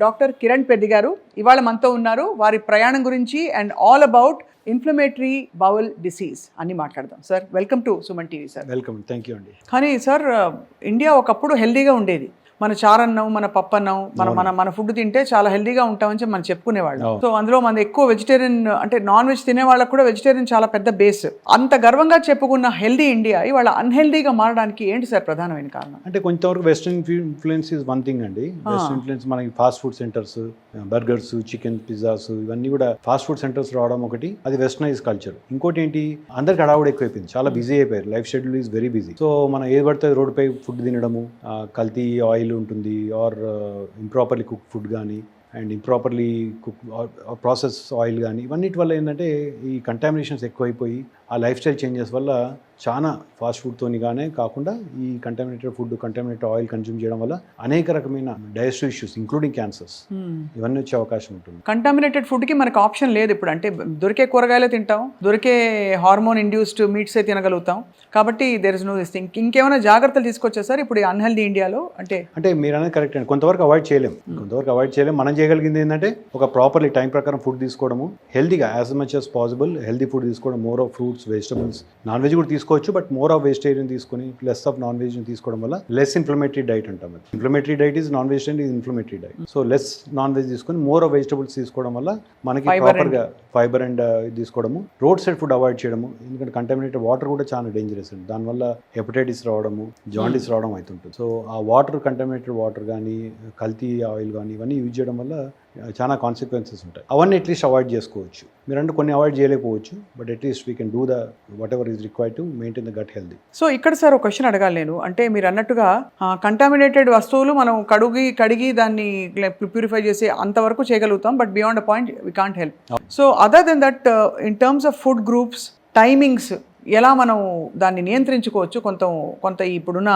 Doctor Kiran Peddi గారు ఇవాళ మనతో ఉన్నారు. వారి ప్రయాణం గురించి and all about inflammatory bowel disease అన్ని మాట్లాడదాం. Sir welcome to Suman TV. Sir welcome, thank you అండి. కానీ సార్ ఇండియా ఒకప్పుడు హెల్దీగా ఉండేది. మన చారన్నం, మన పప్పు అన్నం, మన ఫుడ్ తింటే చాలా హెల్దీగా ఉంటామని మనం చెప్పుకునేవాళ్ళం. సో అందులో మన ఎక్కువ వెజిటేరియన్ అంటే నాన్ వెజ్ తినే వాళ్ళకి కూడా వెజిటేరియన్ చాలా పెద్ద బేస్. అంత గర్వంగా చెప్పుకున్న హెల్దీ ఇండియా ఇవాళ అన్హెల్దీగా మారడానికి ఏంటి సార్ ప్రధానమైన కారణం? అంటే కొంతవరకు western influence is one thing అండి. వెస్ట్రన్ ఇన్ఫ్లుయెన్స్ మనకి fast food centres, burgers, chicken, pizzas ఇవన్నీ కూడా ఫాస్ట్ ఫుడ్ సెంటర్స్ రావడం ఒకటి, అది వెస్టర్నైజ్ కల్చర్. ఇంకోటి ఏంటి, అందరికి హడావుడి ఎక్కువైపోయింది, చాలా బిజీ అయిపోయారు, life schedule is very busy. So మనం ఏది పడితే రోడ్డుపై ఫుడ్ తినడము, కల్తీ ఆయిల్ ఉంటుంది ఆర్ ఇంప్రాపర్లీ కుక్ ఫుడ్ కానీ and improperly cook process oil కానీ, ఇవన్నిటి వల్ల ఏంటంటే ఈ కంటామినేషన్స్ ఎక్కువైపోయి ఆ లైఫ్ స్టైల్ చేంజెస్ వల్ల చాలా ఫాస్ట్ ఫుడ్తోని కానీ కాకుండా ఈ contaminated food, contaminated oil consume చేయడం వల్ల అనేక రకమైన డైజెస్టివ్ ఇష్యూస్ ఇంక్లూడింగ్ క్యాన్సర్స్ ఇవన్నీ వచ్చే అవకాశం ఉంటుంది. కంటామినేటెడ్ ఫుడ్కి మనకు ఆప్షన్ లేదు ఇప్పుడు. అంటే దొరికే కూరగాయలే తింటాం, దొరికే హార్మోన్ ఇండ్యూస్డ్ మీట్సే తినగలుగుతాం. కాబట్టి there is no this thing. ఇంకేమైనా జాగ్రత్తలు తీసుకొచ్చా సార్ ఇప్పుడు అన్హెల్దీ ఇండియాలో? అంటే మీరు అనేది కరెక్ట్ అండి, కొంతవరకు అవాయిడ్ చేయలేం. మనం చేయగలిగింది ఏంటంటే ఒక ప్రాపర్లీ టైం ప్రకారం ఫుడ్ తీసుకోవడము, హెల్దీగా as much as possible healthy food తీసుకోవడం, more of fruits, vegetables, non veg కూడా తీసుకోవచ్చు బట్ మోర్ ఆఫ్ వెజిటేరియన్ తీసుకొని లెస్ ఆఫ్ నాన్ వెజ్ తీసుకోవడం వల్ల లెస్ ఇన్ఫ్లమేటరీ డైట్ అంటాం. Inflammatory diet is non vegetarian is inflammatory diet. So less non veg తీసుకొని more of vegetables తీసుకోవడం వల్ల మనకి ప్రాపర్గా ఫైబర్ అండ్ తీసుకోవడము, రోడ్ సైడ్ ఫుడ్ అవాయిడ్ చేయడము. ఎందుకంటే కంటామినేటెడ్ వాటర్ కూడా చాలా డేంజరస్ అండి, దానివల్ల హెపటైటిస్ రావడము, జాండీస్ రావడం అవుతుంటుంది. సో ఆ వాటర్, కంటామినేటెడ్ వాటర్ కానీ కల్తీ ఆయిల్ కానీ ఇవన్నీ యూజ్ చేయడం వల్ల చాలా కాన్సిక్వెన్సెస్ ఉంటాయి. అవన్నీ అట్లీస్ట్ అవాయిడ్ చేసుకోవచ్చు. మీరంటే కొన్ని అవాయిడ్ చేయలేకపోవచ్చు but at least we can do the whatever is required to maintain the gut healthy. So ఇక్కడ సార్ ఒక క్వశ్చన్ అడగాలి నేను. అంటే మీరు అన్నట్టుగా కంటామినేటెడ్ వస్తువులు మనం కడిగి దాన్ని ప్యూరిఫై చేసి అంతవరకు చేయగలుగుతాం but beyond a point we can't help. So other than that in terms of food groups, timings ఎలా మనం దాన్ని నియంత్రించుకోవచ్చు కొంత ఇప్పుడున్న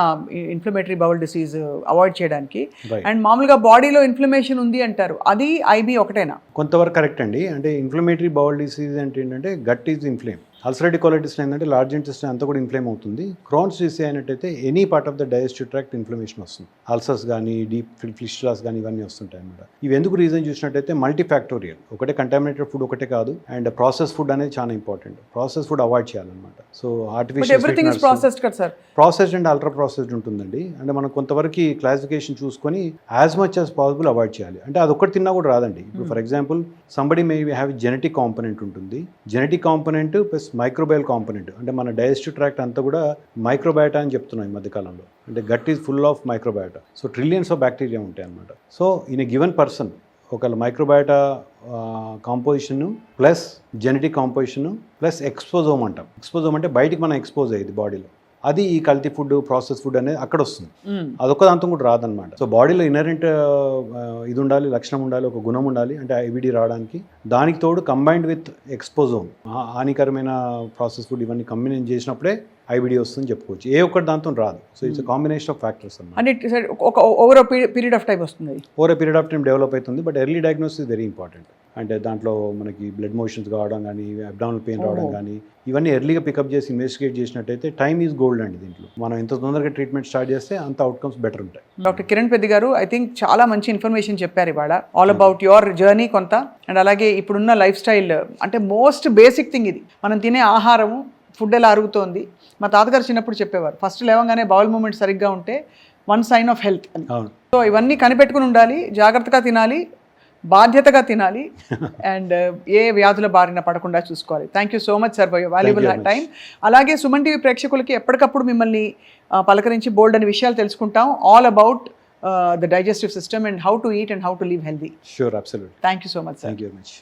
ఇన్ఫ్లమేటరీ బౌల్ డిసీజ్ అవాయిడ్ చేయడానికి? అండ్ మామూలుగా బాడీలో ఇన్ఫ్లమేషన్ ఉంది అంటారు, అది ఐబీ ఒకటేనా? కొంతవరకు కరెక్ట్ అండి. అంటే ఇన్ఫ్లమేటరీ బౌల్ డిసీజ్ అంటే ఏంటంటే gut is inflame. Ulcerative colitis ఏంటంటే లార్జ్ ఇంటెస్టైన్ అంతా కూడా ఇన్ఫ్లేమ్ అవుతుంది. క్రోన్స్ డిసీజ్ అయినట్టయితే any part of the digestive tract inflammation వస్తుంది. అల్సర్స్ కానీ, డీప్ ఫిస్టులాస్ కానీ ఇవన్నీ వస్తుంటాయి అన్నమాట. ఇవి ఎందుకు రీజన్ చూసినట్టయితే మల్టీఫ్యాక్టోరియల్. ఒకటే కంటామినేటెడ్ ఫుడ్ ఒకటే కాదు, అండ్ ప్రాసెస్ ఫుడ్ అనేది చాలా ఇంపార్టెంట్. ప్రాసెస్ ఫుడ్ అవాయిడ్ చేయాలన్నమాట. So artificial processed and ultra processed ఉంటుందండి. అంటే మనం కొంతవరకు క్లాసిఫికేషన్ చూసుకొని as much as possible avoid చేయాలి. అంటే అదొక్కటి తిన్నా కూడా రాదండి. ఇప్పుడు for example somebody may have genetic component ఉంటుంది. Genetic component plus microbial component, అంటే మన డైజెస్టివ్ ట్రాక్ట్ అంతా కూడా మైక్రోబయాటా అని చెప్తున్నాం ఈ మధ్యకాలంలో. అంటే gut is full of microbiota. So trillions of bacteria ఉంటాయి అన్నమాట. So in a given person ఒకవేళ microbiota composition plus genetic composition plus exposome అంటాం. ఎక్స్పోజోమ్ అంటే బయటికి మనం ఎక్స్పోజ్ అయ్యేది బాడీలో, అది ఈ కల్తీ ఫుడ్, ప్రాసెస్ ఫుడ్ అనేది అక్కడ వస్తుంది. అదొక దాంతో కూడా రాదనమాట. సో బాడీలో ఇనరెంట్ ఇది ఉండాలి, లక్షణం ఉండాలి, ఒక గుణం ఉండాలి, అంటే ఐబిడి రావడానికి. దానికి తోడు కంబైన్డ్ విత్ ఎక్స్పోజోమ్, హానికరమైన ప్రాసెస్ ఫుడ్ ఇవన్నీ కంబైన్ చేసినప్పుడే ఐబిడి వస్తుందని చెప్పుకోవచ్చు. ఏ ఒక్కటి దాంతో రాదు. So it's combination of factors అన్నమాట. అంటే ఒక ఓవర్ పీరియడ్ ఆఫ్ టైం వస్తుంది, over period of time develop అవుతుంది. But early diagnosis is very important. అంటే దాంట్లో మనకి బ్లడ్ మోషన్స్ కావడం కానీ, అబ్డామినల్ పెయిన్ రావడం కానీ, ఇవన్నీ ఎర్లీగా పికప్ చేసి ఇన్వెస్టిగేట్ చేసినట్టయితే టైమ్ ఈజ్ గోల్డ్ అండి. దీంట్లో మనం ఎంత తొందరగా ట్రీట్మెంట్ స్టార్ట్ చేస్తే అంత అవుట్కమ్స్ బెటర్ ఉంటాయి. డాక్టర్ కిరణ్ పెద్ది గారు, ఐ థింక్ చాలా మంచి ఇన్ఫర్మేషన్ చెప్పారు ఇవాళ, ఆల్ అబౌట్ యువర్ జర్నీ కొంత, అండ్ అలాగే ఇప్పుడున్న లైఫ్ స్టైల్. అంటే మోస్ట్ బేసిక్ థింగ్ ఇది, మనం తినే ఆహారము, ఫుడ్ ఎలా అరుగుతోంది. మా తాతగారు చిన్నప్పుడు చెప్పేవారు, ఫస్ట్ లేవగానే బౌల్ మూమెంట్ సరిగ్గా ఉంటే వన్ సైన్ ఆఫ్ హెల్త్ అని. సో ఇవన్నీ కనిపెట్టుకుని ఉండాలి, జాగ్రత్తగా తినాలి, బాధ్యతగా తినాలి, అండ్ ఏ వ్యాధుల బారిన పడకుండా చూసుకోవాలి. Thank you so much sir for your valuable time. అలాగే సుమన్ టీవీ ప్రేక్షకులకి ఎప్పటికప్పుడు మిమ్మల్ని పలకరించి బోల్డ్ అనే విషయాలు తెలుసుకుంటాం, all about the digestive system and how to eat and how to live healthy. Sure, absolutely. Thank you so much, sir. Thank you very much.